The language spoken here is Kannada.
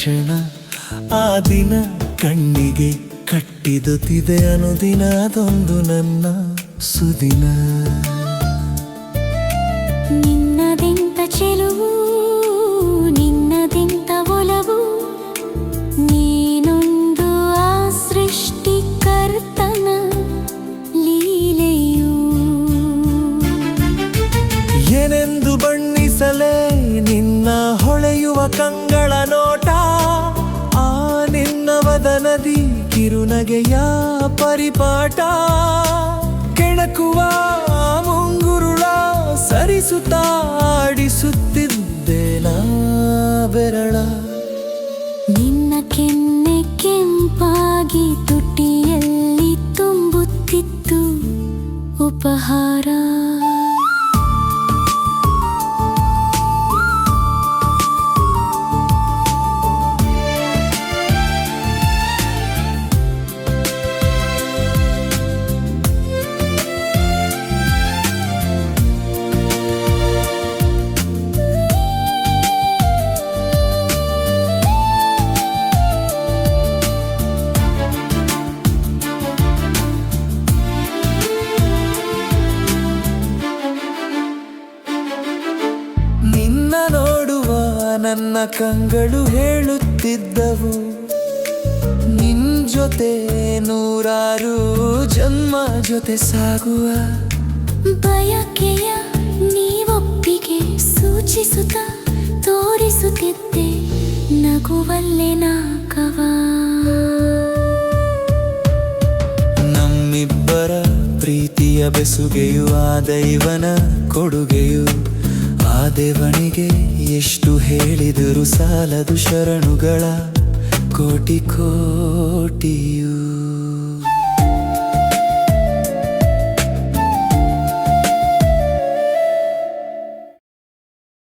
ಕ್ಷಣ ಆ ದಿನ ಕಣ್ಣಿಗೆ ಕಟ್ಟಿದುತ್ತಿದೆ ಅನುದಿನ ಅದೊಂದು ನನ್ನ ಸುದಿನ. ನಿನ್ನದೆಂತ ಚೆಲುವು, ನಿನ್ನದೆಂತ ಒಲವು, ನೀನೊಂದು ಆ ಸೃಷ್ಟಿಕರ್ತನ ಲೀಲೆಯು. ಏನೆಂದು ಬಣ್ಣಿಸಲೇ ನಿನ್ನ ಹೊಳೆಯುವ ಕಂಗಳ ನೋಟ, ಆ ನಿನ್ನ ವದನದಿ ಕಿರುನಗೆಯ ಪರಿಪಾಟ. ಕೆಣಕುವ ಮುಂಗುರುಳ ಸರಿಸುತ್ತಾ ಆಡಿಸುತ್ತಿದ್ದೆ ನಾ ಬೆರಳ. ನಿನ್ನ ಕೆನ್ನೆ ಕೆಂಪಾಗಿ ತುಟಿಯಲ್ಲಿ ತುಂಬುತ್ತಿತ್ತು ಉಪಹಾರ. ನಿನ್ನ ನೋಡುವ ನನ್ನ ಕಂಗಳು ಹೇಳುತ್ತಿದ್ದವು, ನಿನ್ ಜೊತೆ ನೂರಾರು ಜನ್ಮ ಜೊತೆ ಸಾಗುವ. ಬಯಕೆಯ ನೀವೊಪ್ಪಿಗೆ ಸೂಚಿಸುತ್ತ ತೋರಿಸುತ್ತಿದ್ದೆ ನಗುವಲ್ಲೆ ನಾಕವ. ನಮ್ಮಿಬ್ಬರ ಪ್ರೀತಿಯ ಬೆಸುಗೆಯು ಆ ದೈವನ ಕೊಡುಗೆಯು. ಆ ದೇವನಿಗೆ ಎಷ್ಟು ಹೇಳಿದರು ಸಾಲದು ಶರಣುಗಳ ಕೋಟಿ ಕೋಟಿಯು.